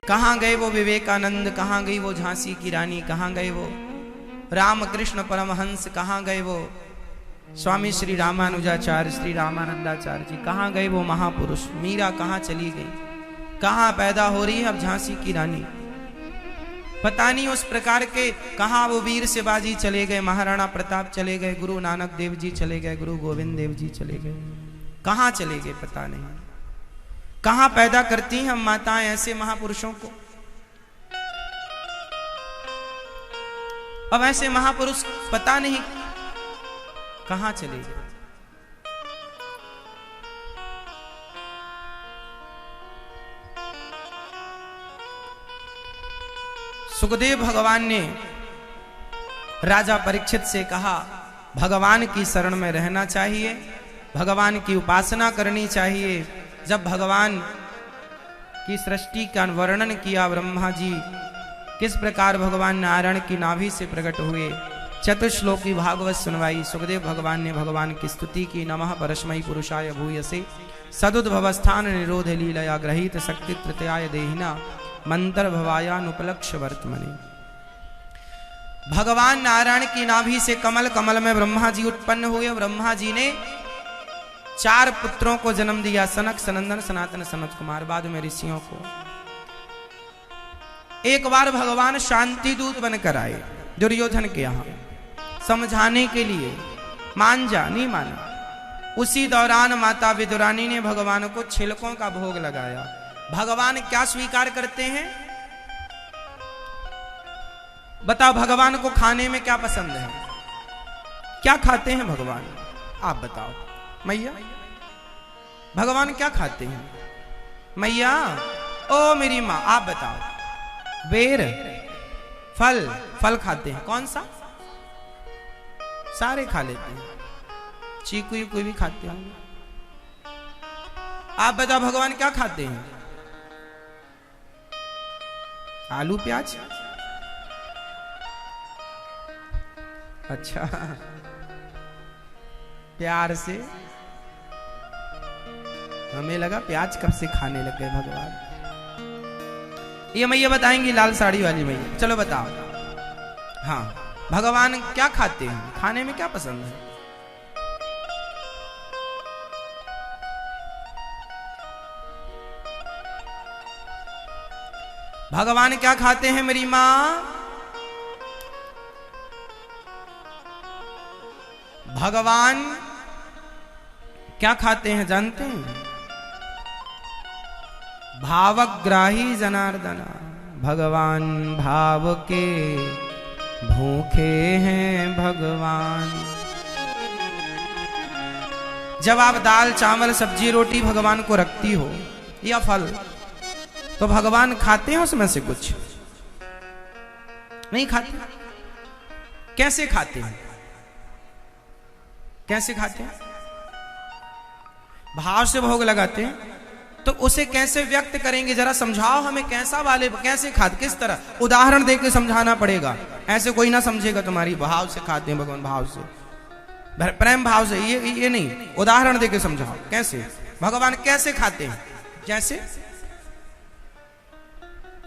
कहाँ गए वो विवेकानंद, कहाँ गई वो झांसी की रानी, कहाँ गए वो रामकृष्ण परमहंस, कहाँ गए वो स्वामी श्री रामानुजाचार्य, श्री रामानंदाचार्य जी, कहाँ गए वो महापुरुष। मीरा कहाँ चली गई, कहाँ पैदा हो रही है अब झांसी की रानी, पता नहीं उस प्रकार के। कहाँ वो वीर शिवाजी चले गए, महाराणा प्रताप चले गए, गुरु नानक देव जी चले गए, गुरु गोविंद देव जी चले गए, कहाँ चले गए पता नहीं। कहाँ पैदा करती हैं हम माताएं ऐसे महापुरुषों को। अब ऐसे महापुरुष पता नहीं कहाँ चले गए। सुखदेव भगवान ने राजा परीक्षित से कहा, भगवान की शरण में रहना चाहिए, भगवान की उपासना करनी चाहिए। जब भगवान की सृष्टि का वर्णन किया, ब्रह्मा जी किस प्रकार भगवान नारायण की नाभि से प्रकट हुए, चतुश्लोकी भागवत सुनवाई। सुखदेव भगवान ने भगवान की स्तुति की। नमः परस्मै पुरुषाय भूयसे सदुद्भवस्थान निरोध लीलया ग्रहीत शक्ति तृतीयाय देहिना मंत्र भवायानुपलक्ष वर्तमने। भगवान नारायण की नाभि से कमल, कमल में ब्रह्मा जी उत्पन्न हुए। ब्रह्मा जी ने 4 पुत्रों को जन्म दिया, सनक, सनंदन, सनातन, सनत कुमार, बाद में ऋषियों को। एक बार भगवान शांति दूत बनकर आए दुर्योधन के यहां समझाने के लिए, मान जा, नहीं माना। उसी दौरान माता विदुरानी ने भगवान को छिलकों का भोग लगाया। भगवान क्या स्वीकार करते हैं बताओ, भगवान को खाने में क्या पसंद है, क्या खाते हैं भगवान, आप बताओ मैया, भगवान क्या खाते हैं मैया, ओ मेरी माँ आप बताओ। बेर, फल, फल खाते हैं, कौन सा, सारे खा लेते हैं, चीकू कोई भी खाते होंगे। आप बताओ भगवान क्या खाते हैं, आलू प्याज, अच्छा प्यार से, हमें लगा प्याज कब से खाने लग गए भगवान। ये मैया बताएंगी, लाल साड़ी वाली मैया, चलो बताओ। हाँ, भगवान क्या खाते हैं, खाने में क्या पसंद है, भगवान क्या खाते हैं मेरी मां, भगवान क्या खाते हैं जानते हैं, भावग्राही जनार्दना, भगवान भाव के भूखे हैं भगवान। जब आप दाल चावल सब्जी रोटी भगवान को रखती हो या फल, तो भगवान खाते हैं उसमें से कुछ, नहीं खाते। कैसे खाते हैं, कैसे खाते हैं, भाव से भोग लगाते हैं, तो उसे कैसे व्यक्त करेंगे जरा समझाओ हमें, कैसा वाले, कैसे खाते, किस तरह, उदाहरण देके समझाना पड़ेगा, ऐसे कोई ना समझेगा तुम्हारी। भाव से खाते हैं भगवान, भाव से, प्रेम भाव से, ये नहीं, उदाहरण देके समझाओ कैसे भगवान कैसे खाते हैं, जैसे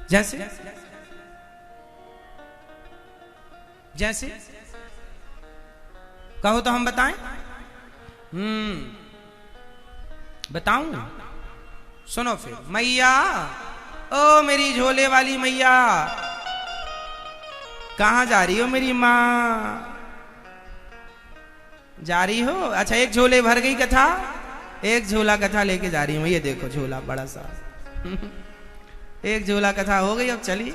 जैसे जैसे कहो तो हम बताएं, बताऊं, सुनो फिर। मैया, ओ मेरी झोले वाली मैया, कहां जा रही हो मेरी मां, जा रही हो, अच्छा एक झोले भर गई कथा, एक झोला कथा लेके जा रही हूं, ये देखो झोला बड़ा सा एक झोला कथा हो गई, अब चली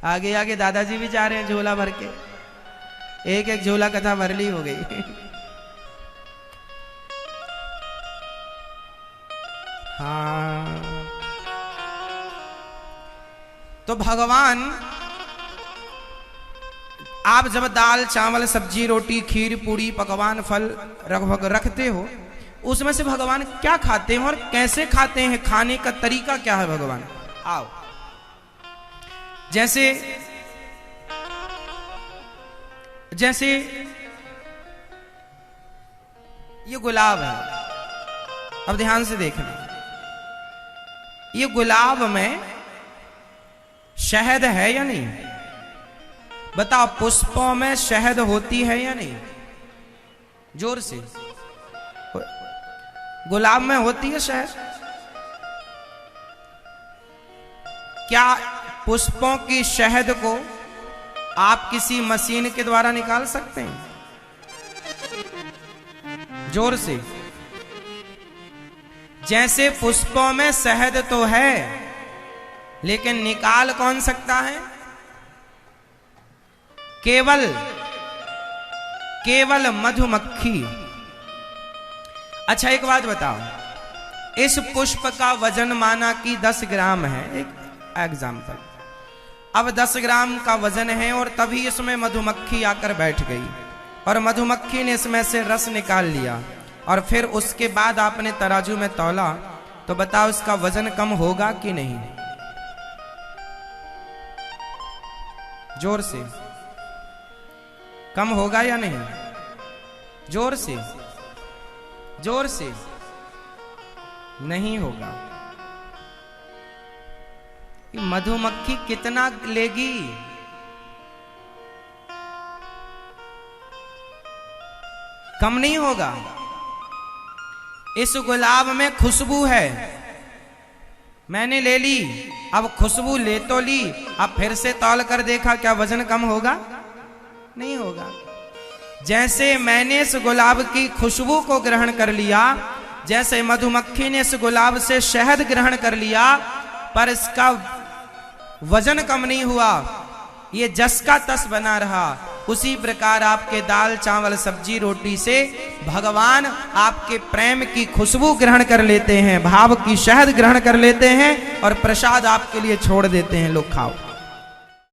आगे आगे, दादाजी भी जा रहे हैं झोला भर के, एक एक झोला कथा भर ली हो गई हाँ, तो भगवान आप जब दाल चावल सब्जी रोटी खीर पूरी पकवान फल रखते हो, उसमें से भगवान क्या खाते हैं और कैसे खाते हैं, खाने का तरीका क्या है भगवान। आओ, जैसे जैसे ये गुलाब है, अब ध्यान से देखना, ये गुलाब में शहद है या नहीं? बताओ, पुष्पों में शहद होती है या नहीं? जोर से। गुलाब में होती है शहद? क्या पुष्पों की शहद को आप किसी मशीन के द्वारा निकाल सकते हैं? जोर से। जैसे पुष्पों में शहद तो है, लेकिन निकाल कौन सकता है? केवल मधुमक्खी। अच्छा, एक बात बताओ, इस पुष्प का वजन माना कि 10 ग्राम है, एक एग्जाम्पल। अब 10 ग्राम का वजन है और तभी इसमें मधुमक्खी आकर बैठ गई और मधुमक्खी ने इसमें से रस निकाल लिया और फिर उसके बाद आपने तराजू में तौला, तो बताओ इसका वजन कम होगा कि नहीं? जोर से। कम होगा या नहीं? जोर से। जोर से। नहीं होगा। मधुमक्खी कितना लेगी? कम नहीं होगा। इस गुलाब में खुशबू है, मैंने ले ली, अब खुशबू ले तो ली, अब फिर से तौल कर देखा, क्या वजन कम होगा? नहीं होगा। जैसे मैंने इस गुलाब की खुशबू को ग्रहण कर लिया, जैसे मधुमक्खी ने इस गुलाब से शहद ग्रहण कर लिया, पर इसका वजन कम नहीं हुआ, ये जस का तस बना रहा। उसी प्रकार आपके दाल चावल सब्जी रोटी से भगवान आपके प्रेम की खुशबू ग्रहण कर लेते हैं, भाव की शहद ग्रहण कर लेते हैं और प्रसाद आपके लिए छोड़ देते हैं, लोग खाओ।